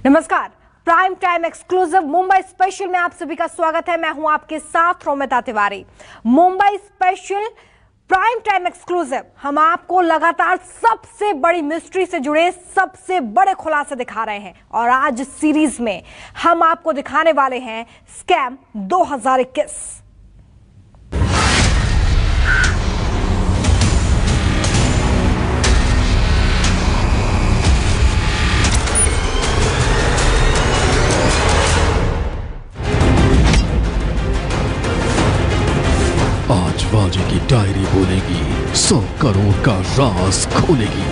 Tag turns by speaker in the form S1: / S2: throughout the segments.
S1: नमस्कार, prime time exclusive Mumbai special में आप सभी का स्वागत है। मैं हूं आपके साथ Romita Tiwari. Mumbai special prime time exclusive, हम आपको लगातार सबसे बड़ी मिस्ट्री से जुड़े सबसे बड़े खुलासे दिखा रहे हैं और आज सीरीज में हम आपको दिखाने वाले हैं स्कैम 2021।
S2: आज वाजे की डायरी बोलेगी, 100 करोड़ का राज खोलेगी।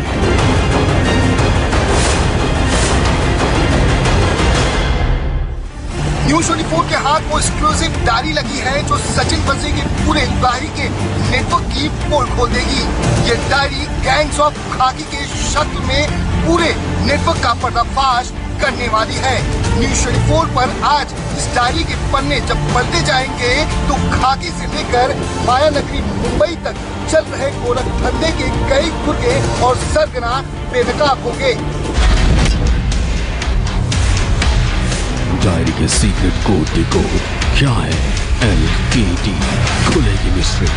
S3: न्यूज़ 24 के हाथ वो एक्सक्लूसिव डायरी लगी है जो सचिन वाजे के पूरे उगाही के नेटवर्क की पोल खोल देगी। ये डायरी गैंग्स ऑफ खाकी के शक्ल में पूरे नेटवर्क का पर्दाफाश करने वाली है। न्यूज़ 24 पर आज इस डायरी के पन्ने जब पलटे जाएंगे तो खाकी से लेकर माया नगरी मुंबई तक चल रहे गोरख धंधे के कई गुर्गे और सरगना बेनकाब होंगे।
S2: डायरी के सीक्रेट कोड डिकोड क्या है? LKD खुलेगी मिस्ट्री।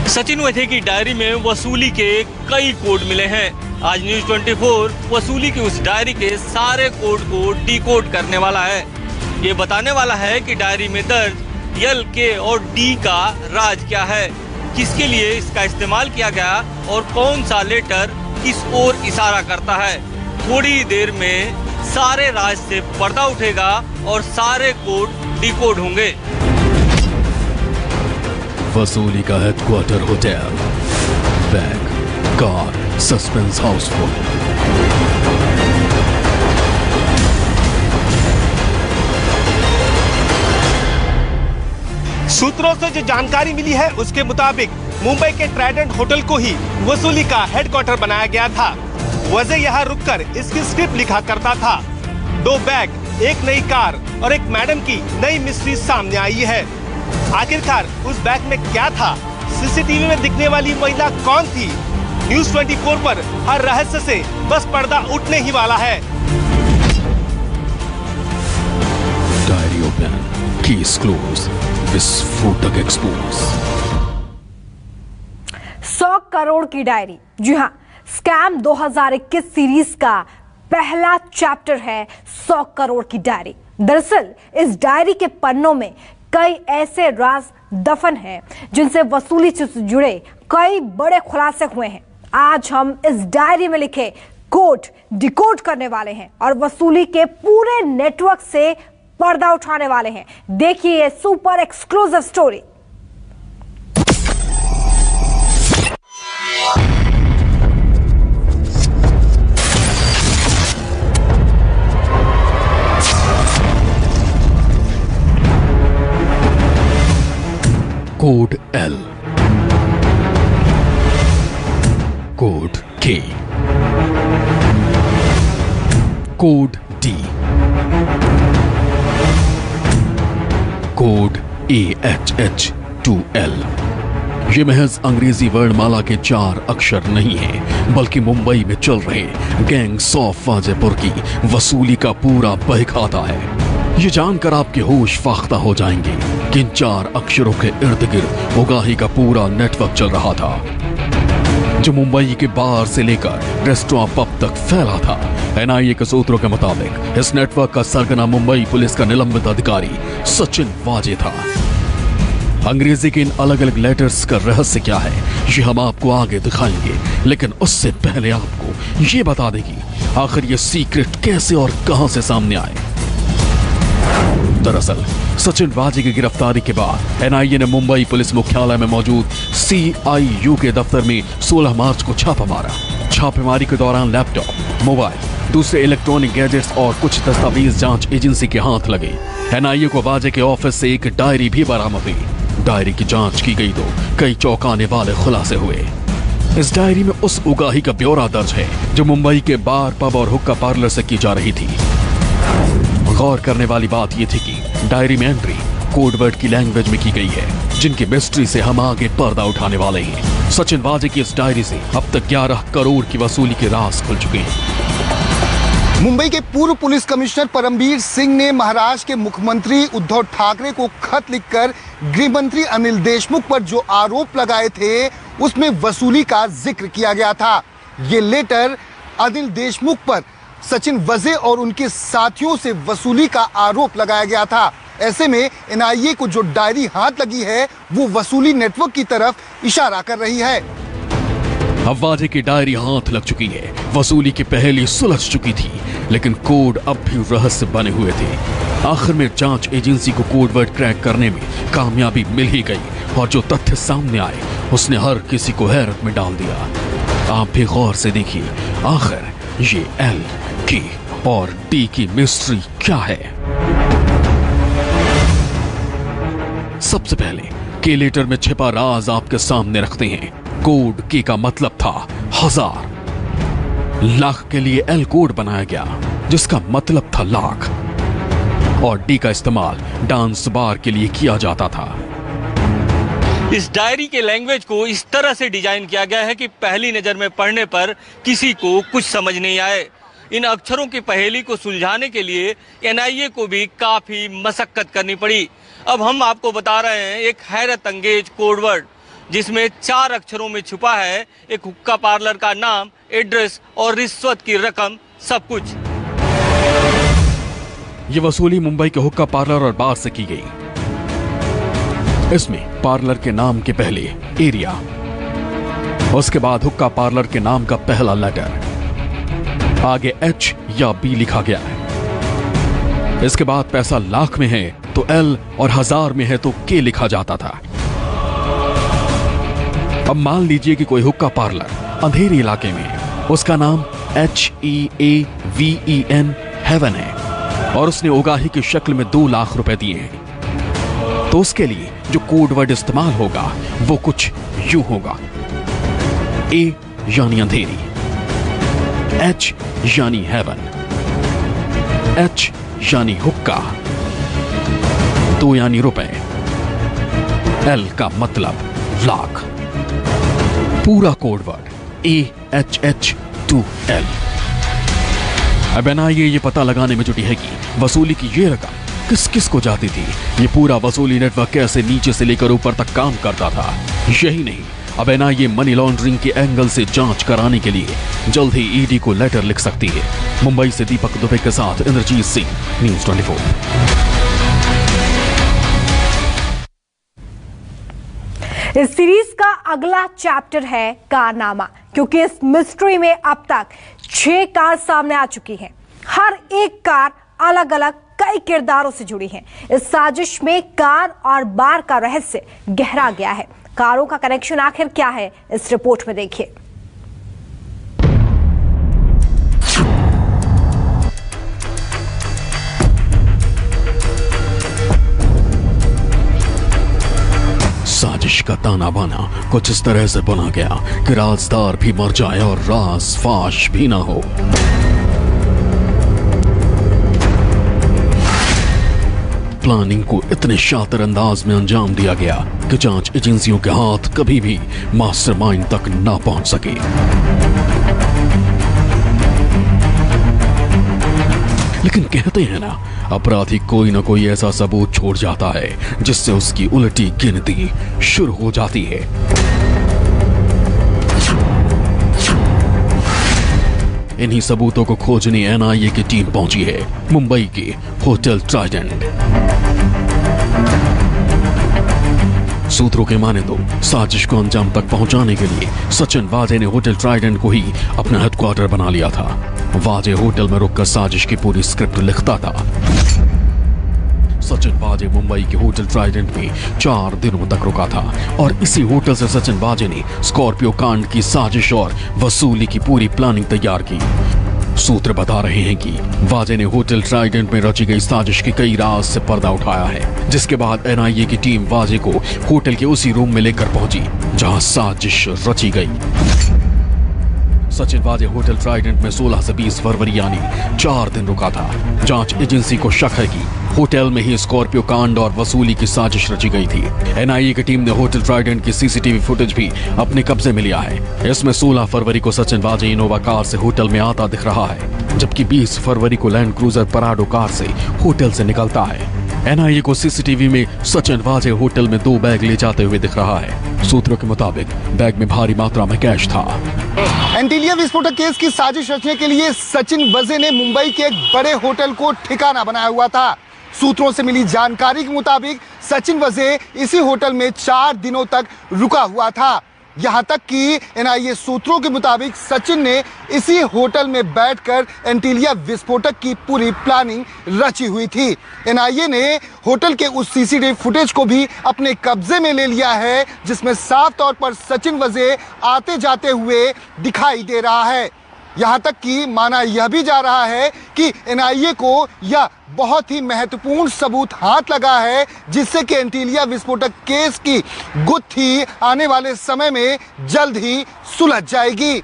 S4: सचिन वाजे की डायरी में वसूली के कई कोड मिले हैं। आज न्यूज़ 24 वसूली की उस डायरी के सारे कोड को डिकोड करने वाला है। ये बताने वाला है कि डायरी में दर्ज L, K और D का राज क्या है, किसके लिए इसका इस्तेमाल किया गया और कौन सा लेटर किस ओर इशारा करता है। थोड़ी देर में सारे राज से पर्दा उठेगा और सारे कोड डिकोड होंगे।
S2: वसूली का headquarter hotel, bank, car, suspense Housefull.
S5: सूत्रों से जो जानकारी मिली है उसके मुताबिक मुंबई के ट्राइडेंट होटल को ही वसूली का हेडक्वार्टर बनाया गया था। वाजे यहाँ रुककर इसकी स्क्रिप्ट लिखा करता था। 2 बैग, एक नई कार और एक मैडम की नई मिस्ट्री सामने आई है। आखिरकार उस बैग में क्या था? सीसीटीवी में दिखने वाली महिला कौन थी? न्यूज़ 24 पर हर रहस्य से बस पर्दा उठने ही वाला है।
S2: डायरी ओपन, कीज क्लोज, विस्फोटक एक्सपोज।
S1: 100 करोड़ की डायरी, जी हाँ, स्कैम 2021 सीरीज का पहला चैप्टर है 100 करोड़ की डायरी। दरअसल इस डायरी के पन्नों में कई ऐसे राज दफन हैं जिनसे वसूली से जुड़े कई बड़े खुलासे हुए हैं। आज हम इस डायरी में लिखे कोड डिकोड करने वाले हैं और वसूली के पूरे नेटवर्क से पर्दा उठाने वाले हैं। देखिए ये super exclusive story.
S2: Code L, code K, code D, code AHH2L। ये महज अंग्रेजी वर्णमाला के 4 अक्षर नहीं हैं, बल्कि मुंबई में चल रहे गैंग्स ऑफ वाजेपुर की वसूली का पूरा बहिखाता है। ये जानकर आपके होश फाख्ता हो जाएंगे कि इन 4 अक्षरों के इर्द गिर्द उगाही का पूरा नेटवर्क चल रहा था, जो मुंबई के बार से लेकर रेस्टोरेंट पब तक फैला था। NIA के सूत्रों के मुताबिक इस नेटवर्क का सरगना मुंबई पुलिस का निलंबित अधिकारी सचिन वाजे था। अंग्रेजी के इन अलग अलग लेटर्स का रहस्य क्या है, ये हम आपको आगे दिखाएंगे, लेकिन उससे पहले आपको ये बता दें कि आखिर ये सीक्रेट कैसे और कहां से सामने आए। दरअसल सचिन वाजे की गिरफ्तारी के बाद NIA ने मुंबई पुलिस मुख्यालय में मौजूद CIU के दफ्तर में 16 मार्च को छापा मारा। छापेमारी के दौरान लैपटॉप, मोबाइल, दूसरे इलेक्ट्रॉनिक गैजेट्स और कुछ दस्तावेज जांच एजेंसी के हाथ लगे। NIA को वाजे के ऑफिस से एक डायरी भी बरामद हुई। डायरी की जांच की गई तो कई चौंकाने वाले खुलासे हुए। इस डायरी में उस उगाही का ब्यौरा दर्ज है जो मुंबई के बार, पब और हुक्का पार्लर से की जा रही थी। गौर करने वाली बात यह थी कि डायरी में एंट्री कोडवर्ड की लैंग्वेज में की गई है, जिनकी मिस्ट्री से हम आगे पर्दा उठाने वाले हैं। सचिन वाजे की इस डायरी से अब तक 11 करोड़ की वसूली के राज खुल चुके हैं।
S3: मुंबई के पूर्व पुलिस कमिश्नर परमबीर सिंह ने महाराष्ट्र के मुख्यमंत्री उद्धव ठाकरे को खत लिखकर गृह मंत्री अनिल देशमुख पर जो आरोप लगाए थे उसमें वसूली का जिक्र किया गया था। ये लेटर अनिल देशमुख पर सचिन वजे और उनके साथियों से वसूली का आरोप लगाया गया था। ऐसे में एनआईए को जो डायरी हाथ लगी है वो वसूली नेटवर्क की तरफ इशारा कर रही है।
S2: अब वाजे की डायरी हाथ लग चुकी है। वसूली की पहेली सुलझ चुकी थी, लेकिन कोड अब भी रहस्य बने हुए थे। आखिर में जांच एजेंसी को कोडवर्ड क्रैक करने में कामयाबी मिल ही गई और जो तथ्य सामने आए उसने हर किसी को हैरत में डाल दिया। आप भी गौर से देखिए, आखिर ये एल, के और डी की मिस्ट्री क्या है। सबसे पहले के लेटर में छिपा राज आपके सामने रखते हैं। कोड के का मतलब था 1000, लाख के लिए एल कोड बनाया गया जिसका मतलब था लाख, और डी का इस्तेमाल डांस बार के लिए किया जाता था।
S4: इस डायरी के लैंग्वेज को इस तरह से डिजाइन किया गया है कि पहली नजर में पढ़ने पर किसी को कुछ समझ नहीं आए। इन अक्षरों की पहेली को सुलझाने के लिए एनआईए को भी काफी मशक्कत करनी पड़ी। अब हम आपको बता रहे हैं एक हैरत अंगेज कोडवर्ड जिसमें 4 अक्षरों में छुपा है एक हुक्का पार्लर का नाम, एड्रेस और रिश्वत की रकम, सब कुछ।
S2: ये वसूली मुंबई के हुक्का पार्लर और बार से की गई। इसमें पार्लर के नाम के पहले एरिया, उसके बाद हुक्का पार्लर के नाम का पहला लेटर, आगे एच या बी लिखा गया है। इसके बाद पैसा लाख में है तो एल और 1000 में है तो के लिखा जाता था। अब मान लीजिए कि कोई हुक्का पार्लर अंधेरी इलाके में है, उसका नाम HEAVEN हेवन है और उसने उगाही की शक्ल में 2 लाख रुपए दिए हैं, तो उसके लिए जो कोड वर्ड इस्तेमाल होगा वो कुछ यूं होगा। ए यानी अंधेरी, एच यानी हेवन, एच यानी हुक्का, 2 यानी रुपए, एल का मतलब लाख। पूरा कोड वर्ड AHH2L। अब एनआईए ये पता लगाने में जुटी है कि वसूली की ये रकम किस किस को जाती थी। ये पूरा वसूली नेटवर्क कैसे नीचे से लेकर ऊपर तक काम करता था। यही नहीं, अब एनआईए मनी लॉन्ड्रिंग के एंगल से जांच कराने के लिए जल्द ही ईडी को लेटर लिख सकती है। मुंबई से दीपक दुबे के साथ इंद्रजीत सिंह, न्यूज़ 24।
S1: इस सीरीज का अगला चैप्टर है कारनामा, क्योंकि इस मिस्ट्री में अब तक 6 कार सामने आ चुकी हैं। हर एक कार अलग अलग कई किरदारों से जुड़ी है। इस साजिश में कार और बार का रहस्य गहरा गया है। कारों का कनेक्शन आखिर क्या है, इस रिपोर्ट में देखिए।
S2: साजिश का ताना बाना कुछ इस तरह से बुना गया कि राजदार भी मर जाए और राज फाश भी ना हो। प्लानिंग को इतने शातिर अंदाज में अंजाम दिया गया कि जांच एजेंसियों के हाथ कभी भी मास्टरमाइंड तक ना पहुंच सके। लेकिन कहते हैं ना, अपराधी कोई ना कोई ऐसा सबूत छोड़ जाता है जिससे उसकी उल्टी गिनती शुरू हो जाती है। इन्हीं सबूतों को खोजने एनआईए की टीम पहुंची है मुंबई के होटल ट्राइडेंट। सूत्रों के माने तो साजिश को अंजाम तक पहुंचाने के लिए सचिन वाजे ने होटल ट्राइडेंट को ही अपना हेडक्वार्टर बना लिया था। वाजे होटल में रुककर साजिश की पूरी स्क्रिप्ट लिखता था। सचिन वाजे मुंबई के होटल ट्राइडेंट में 4 दिनों तक रुका था और इसी होटल से सचिन वाजे ने स्कॉर्पियो कांड की साजिश और वसूली की पूरी प्लानिंग तैयार की। सूत्र बता रहे हैं कि वाजे ने होटल ट्राइडेंट में रची गई साजिश के कई राज से पर्दा उठाया है, जिसके बाद एनआईए की टीम वाजे को होटल के उसी रूम में लेकर पहुंची जहां साजिश रची गई। सचिन वाजे होटल ट्राइडेंट में 16 से 20 फरवरी यानी 4 दिन रुका था। जांच एजेंसी को शक है कि होटल में ही स्कॉर्पियो कांड और वसूली की साजिश रची गई थी। एनआईए की टीम ने होटल ट्राइडेंट की सीसीटीवी फुटेज भी अपने कब्जे में लिया है। इसमें 16 फरवरी को सचिन वाजे इनोवा कार से होटल में आता दिख रहा है, जबकि 20 फरवरी को लैंड क्रूजर पराडो कार से होटल से निकलता है। एनआईए को सीसीटीवी में सचिन वाजे होटल में 2 बैग ले जाते हुए दिख रहा है। सूत्रों के मुताबिक बैग में भारी मात्रा में कैश था।
S3: एंटीलिया विस्फोटक केस की साजिश रचने के लिए सचिन वजे ने मुंबई के एक बड़े होटल को ठिकाना बनाया हुआ था। सूत्रों से मिली जानकारी के मुताबिक सचिन वजे इसी होटल में 4 दिनों तक रुका हुआ था। यहां तक कि एनआईए सूत्रों के मुताबिक सचिन ने इसी होटल में बैठकर एंटीलिया विस्फोटक की पूरी प्लानिंग रची हुई थी। एनआईए ने होटल के उस सीसीटीवी फुटेज को भी अपने कब्जे में ले लिया है, जिसमें साफ तौर पर सचिन वजे आते जाते हुए दिखाई दे रहा है। यहां तक कि माना यह भी जा रहा है कि एनआईए को यह बहुत ही महत्वपूर्ण सबूत हाथ लगा है, जिससे कि एंटीलिया विस्फोटक केस की गुत्थी आने वाले समय में जल्द ही सुलझ जाएगी।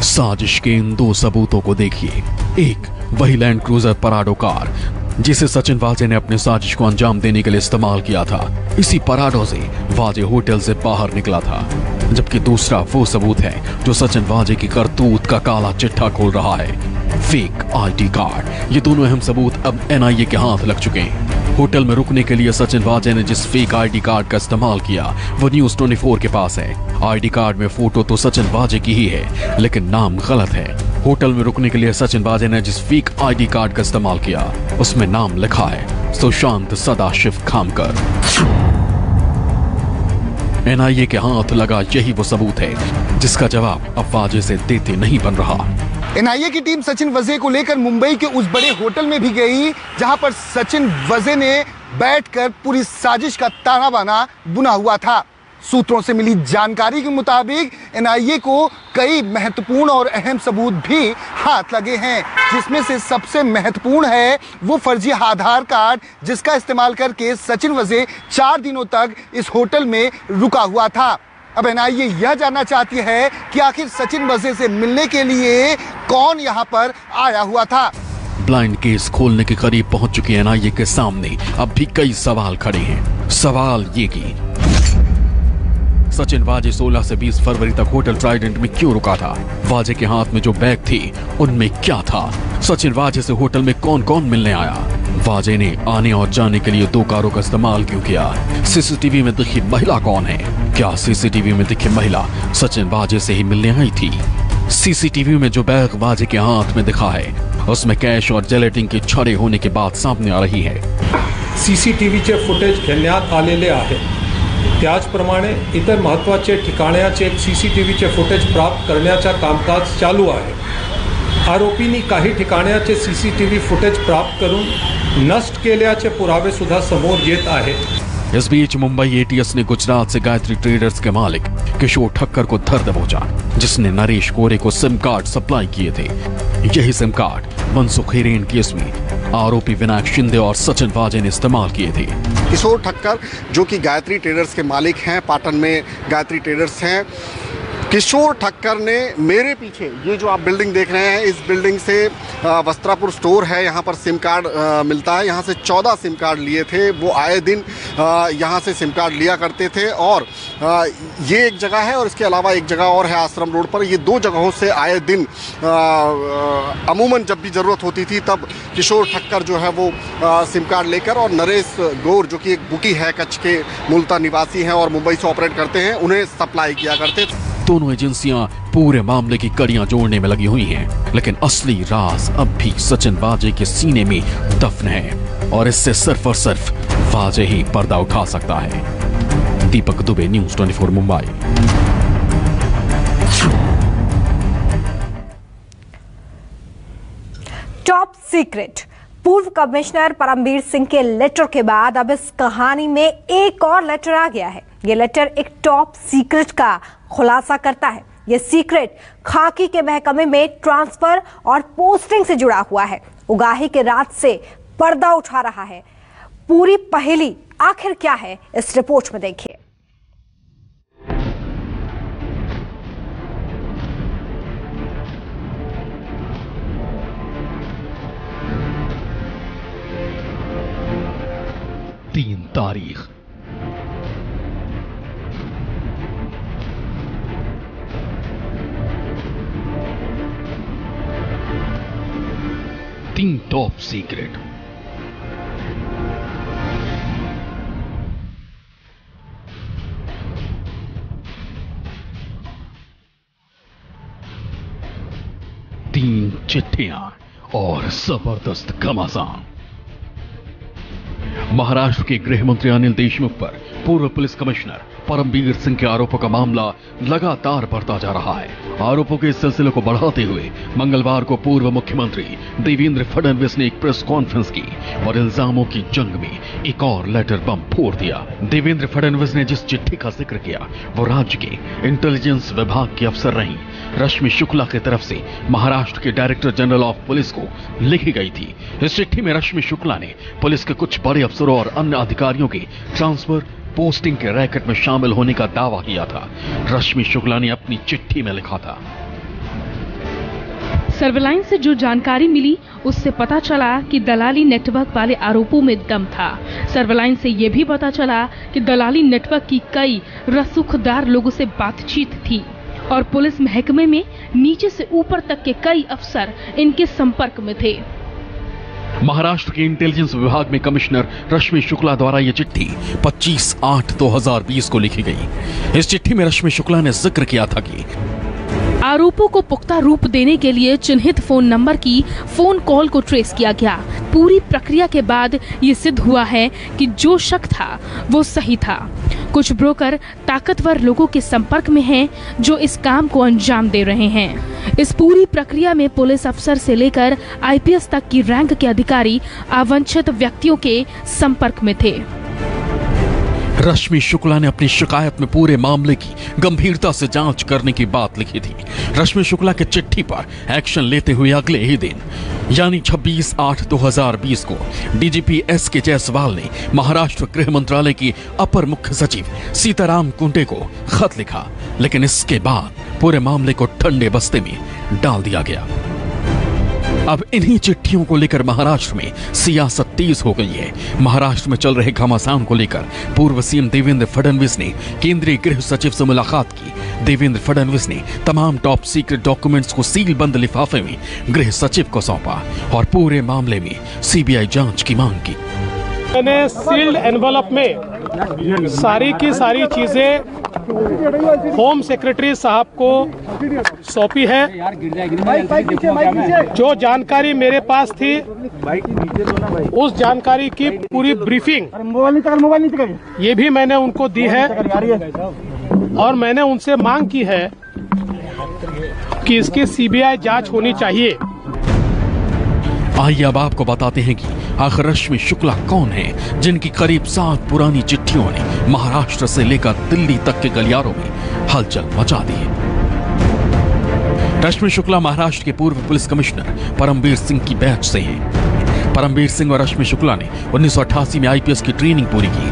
S2: साजिश के इन 2 सबूतों को देखिए। एक, वही लैंड क्रूजर पराडो कार जिसे सचिन वाजे ने अपनी साजिश को अंजाम देने के लिए इस्तेमाल किया था। इसी पराडो से वाजे होटल से बाहर निकला था। जबकि दूसरा वो सबूत है जो सचिन वाजे की करतूत का काला चिट्ठा खोल रहा है, फेक आईडी कार्ड। ये दोनों अहम सबूत अब एनआईए के हाथ लग चुके हैं। होटल में रुकने के लिए सचिन वाजे ने जिस फेक आईडी कार्ड का इस्तेमाल किया वो न्यूज 24 के पास है। आईडी कार्ड में फोटो तो सचिन वाजे की ही है, लेकिन नाम गलत है। होटल में रुकने के लिए सचिन वाजे ने जिस फेक आईडी कार्ड का इस्तेमाल किया उसमें नाम लिखा है सुशांत सदाशिव खामकर। एनआईए के हाथ लगा यही वो सबूत है जिसका जवाब अब वाजे से देते नहीं बन रहा।
S3: एनआईए की टीम सचिन वजे को लेकर मुंबई के उस बड़े होटल में भी गई, जहां पर सचिन वजे ने बैठकर पूरी साजिश का ताना बाना बुना हुआ था। सूत्रों से मिली जानकारी के मुताबिक एनआईए को कई महत्वपूर्ण और अहम सबूत भी हाथ लगे हैं, जिसमें से सबसे महत्वपूर्ण है वो फर्जी आधार कार्ड, जिसका इस्तेमाल करके सचिन वजे 4 दिनों तक इस होटल में रुका हुआ था। अब एनआईए यह जानना चाहती है कि आखिर सचिन वजे से मिलने के लिए कौन यहां पर आया हुआ था।
S2: ब्लाइंड केस खोलने के करीब पहुंच चुकी एनआईए के सामने अब भी कई सवाल खड़े हैं। सवाल ये कि सचिन वाजे 16 से 20 फरवरी तक होटल ट्राइडेंट में क्यों रुका था? वाजे के हाथ में जो बैग थी उनमें क्या था? सचिन वाजे से होटल में कौन कौन मिलने आया? वाजे ने आने और जाने के लिए 2 कारों का इस्तेमाल क्यों किया? सीसीटीवी में दिखी महिला कौन है? क्या सीसीटीवी में दिखी महिला सचिन वाजे से ही मिलने आई थी? सीसीटीवी में जो बैग वाजे के हाथ में दिखा है उसमें कैश और जेलेटिन के छड़े होने की बात सामने आ रही है।
S6: सीसीटीव्हीचे फुटेज घेण्यात आलेले आहे। त्याचप्रमाणे इतर महत्त्वाचे ठिकाणाचे सीसीटीव्हीचे फुटेज प्राप्त करण्याचा कामकाज चालू आहे। आरोपींनी काही ठिकाणाचे सीसीटीव्ही फुटेज प्राप्त करून नष्ट केल्याचे पुरावे सुद्धा समोर येत आहेत।
S2: इस बीच मुंबई एटीएस ने गुजरात से गायत्री ट्रेडर्स के मालिक किशोर ठक्कर को धर दबोचा, जिसने नरेश कोरे को सिम कार्ड सप्लाई किए थे। यही SIM card Mansukh Hiren case में आरोपी विनायक शिंदे और सचिन वाजे ने इस्तेमाल किए थे।
S7: किशोर ठक्कर जो कि गायत्री ट्रेडर्स के मालिक हैं, पाटन में गायत्री ट्रेडर्स हैं, किशोर ठक्कर ने मेरे पीछे ये जो आप बिल्डिंग देख रहे हैं, इस बिल्डिंग से वस्त्रापुर स्टोर है, यहाँ पर सिम कार्ड मिलता है। यहाँ से 14 सिम कार्ड लिए थे। वो आए दिन यहाँ से सिम कार्ड लिया करते थे और ये एक जगह है और इसके अलावा एक जगह और है आश्रम रोड पर। ये 2 जगहों से आए दिन अमूमन जब भी ज़रूरत होती थी तब किशोर ठक्कर जो है वो सिम कार्ड लेकर और नरेश गौर जो कि एक बुकी है, कच्छ के मूलतः निवासी हैं और मुंबई से ऑपरेट करते हैं, उन्हें सप्लाई किया करते थे।
S2: दोनों एजेंसियां पूरे मामले की कड़ियां जोड़ने में लगी हुई हैं, लेकिन असली राज अब भी सचिन वाजे के सीने में दफन है और इससे सिर्फ और सिर्फ वाजे ही पर्दा उठा सकता है। Deepak Dubey, news 24 Mumbai.
S1: Top secret पूर्व कमिश्नर परमबीर सिंह के लेटर के बाद अब इस कहानी में एक और लेटर आ गया है। ये लेटर एक टॉप सीक्रेट का खुलासा करता है। ये सीक्रेट खाकी के महकमे में ट्रांसफर और पोस्टिंग से जुड़ा हुआ है। उगाही के रात से पर्दा उठा रहा है। पूरी पहेली आखिर क्या है, इस रिपोर्ट में देखिए।
S2: 3 तारीख। तीन टॉप सीक्रेट। तीन चिट्ठियां और जबरदस्त घमासान। महाराष्ट्र के गृह मंत्री अनिल देशमुख पर पूर्व पुलिस कमिश्नर परमबीर सिंह के आरोपों का मामला लगातार बढ़ता जा रहा है। आरोपों के इस सिलसिले को बढ़ाते हुए मंगलवार को पूर्व मुख्यमंत्री देवेंद्र फडणवीस ने एक प्रेस कॉन्फ्रेंस की और इल्जामों की जंग में एक और लेटर बम फोड़ दिया। देवेंद्र फडणवीस ने जिस चिट्ठी का जिक्र किया वो राज्य के इंटेलिजेंस विभाग की अफसर रही रश्मि शुक्ला की तरफ से महाराष्ट्र के डायरेक्टर जनरल ऑफ पुलिस को लिखी गई थी। इस चिट्ठी में रश्मि शुक्ला ने पुलिस के कुछ बड़े अफसरों और अन्य अधिकारियों के ट्रांसफर पोस्टिंग के रैकेट में शामिल होने का दावा किया था। रश्मि शुक्ला ने अपनी चिट्ठी में लिखा था,
S8: सर्विलांस से जो जानकारी मिली उससे पता चला कि दलाली नेटवर्क वाले आरोपों में दम था। सर्विलांस से यह भी पता चला कि दलाली नेटवर्क की कई रसूखदार लोगों से बातचीत थी और पुलिस महकमे में नीचे से ऊपर तक के कई अफसर इनके संपर्क में थे।
S2: महाराष्ट्र के इंटेलिजेंस विभाग में कमिश्नर रश्मि शुक्ला द्वारा यह चिट्ठी 25/8/2020 को लिखी गई। इस चिट्ठी में रश्मि शुक्ला ने जिक्र किया था कि
S8: आरोपों को पुख्ता रूप देने के लिए चिन्हित फोन नंबर की फोन कॉल को ट्रेस किया गया। पूरी प्रक्रिया के बाद ये सिद्ध हुआ है कि जो शक था वो सही था। कुछ ब्रोकर ताकतवर लोगों के संपर्क में हैं जो इस काम को अंजाम दे रहे हैं। इस पूरी प्रक्रिया में पुलिस अफसर से लेकर आईपीएस तक की रैंक के अधिकारी अवांछित व्यक्तियों के संपर्क में थे।
S2: रश्मि शुक्ला ने अपनी शिकायत में पूरे मामले की गंभीरता से जांच करने की बात लिखी थी। रश्मि शुक्ला के चिट्ठी पर एक्शन लेते हुए अगले ही दिन यानी 26/8/2020 को डीजीपी एस.के. जायसवाल ने महाराष्ट्र गृह मंत्रालय की अपर मुख्य सचिव सीताराम कुंटे को खत लिखा, लेकिन इसके बाद पूरे मामले को ठंडे बस्ते में डाल दिया गया। अब इन्हीं चिट्ठियों को लेकर महाराष्ट्र में सियासत तेज हो गई है। महाराष्ट्र में चल रहे घमासान को लेकर पूर्व सीएम देवेंद्र फडणवीस ने केंद्रीय गृह सचिव से मुलाकात की। देवेंद्र फडणवीस ने तमाम टॉप सीक्रेट डॉक्यूमेंट्स को सील बंद लिफाफे में गृह सचिव को सौंपा और पूरे मामले में सीबीआई जांच की मांग की।
S9: मैंने सील्ड एनवलप में सारी की सारी चीजें होम सेक्रेटरी साहब को सौंपी है। जो जानकारी मेरे पास थी उस जानकारी की पूरी ब्रीफिंग ये भी मैंने उनको दी है और मैंने उनसे मांग की है कि इसकी सीबीआई जांच होनी चाहिए।
S2: आइए अब आपको बताते हैं कि आखिर रश्मि शुक्ला कौन है जिनकी करीब 7 पुरानी चिट्ठियों ने महाराष्ट्र से लेकर दिल्ली तक के गलियारों में हलचल मचा दी है। रश्मि शुक्ला महाराष्ट्र के पूर्व पुलिस कमिश्नर परमबीर सिंह की बैच से हैं। परमबीर सिंह और रश्मि शुक्ला ने 1988 में आईपीएस की ट्रेनिंग पूरी की।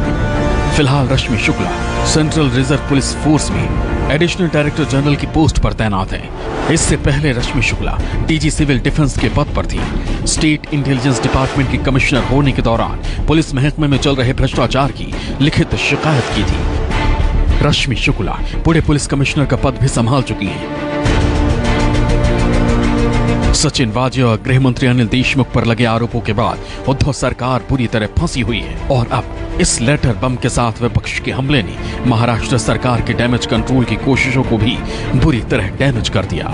S2: फिलहाल Rashmi Shukla central reserve police force में एडिशनल डायरेक्टर जनरल की पोस्ट पर तैनात हैं। इससे पहले Rashmi Shukla DG civil defence के पद पर थी। स्टेट इंटेलिजेंस डिपार्टमेंट की कमिश्नर होने के दौरान पुलिस महकमे में चल रहे भ्रष्टाचार की लिखित शिकायत की थी। रश्मि शुक्ला पुणे पुलिस कमिश्नर का पद भी संभाल चुकी हैं। सचिन वाजे और गृह मंत्री अनिल देशमुख पर लगे आरोपों के बाद उद्धव सरकार पूरी तरह फंसी हुई है और अब इस लेटर बम के साथ विपक्ष के हमले ने महाराष्ट्र सरकार के डैमेज कंट्रोल की कोशिशों को भी बुरी तरह डैमेज कर दिया।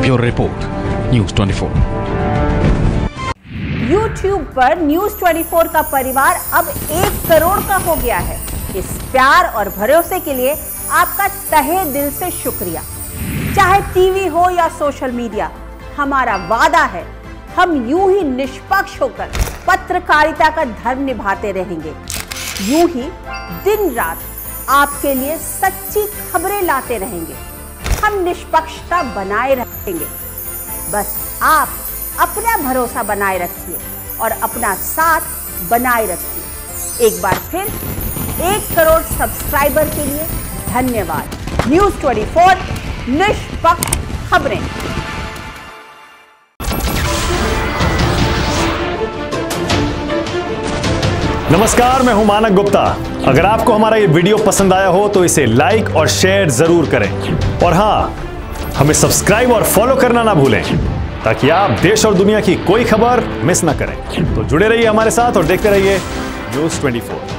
S2: Bureau report, news 24।
S10: YouTube पर न्यूज़ 24 का परिवार अब 1 करोड़ का हो गया है। इस प्यार और भरोसे के लिए आपका तहे दिल से शुक्रिया। चाहे टीवी हो या सोशल मीडिया, हमारा वादा है हम यूं ही निष्पक्ष होकर पत्रकारिता का धर्म निभाते रहेंगे। यूं ही दिन रात आपके लिए सच्ची खबरें लाते रहेंगे। हम निष्पक्षता बनाए रखेंगे। बस आप अपना भरोसा बनाए रखिए और अपना साथ बनाए रखिए। एक बार फिर 1 करोड़ सब्सक्राइबर के लिए धन्यवाद। न्यूज़ 24 निष्पक्ष खबरें।
S11: नमस्कार, मैं हूं मानक गुप्ता। अगर आपको हमारा ये वीडियो पसंद आया हो तो इसे लाइक और शेयर जरूर करें, और हाँ, हमें सब्सक्राइब और फॉलो करना ना भूलें ताकि आप देश और दुनिया की कोई खबर मिस ना करें। तो जुड़े रहिए हमारे साथ और देखते रहिए News 24।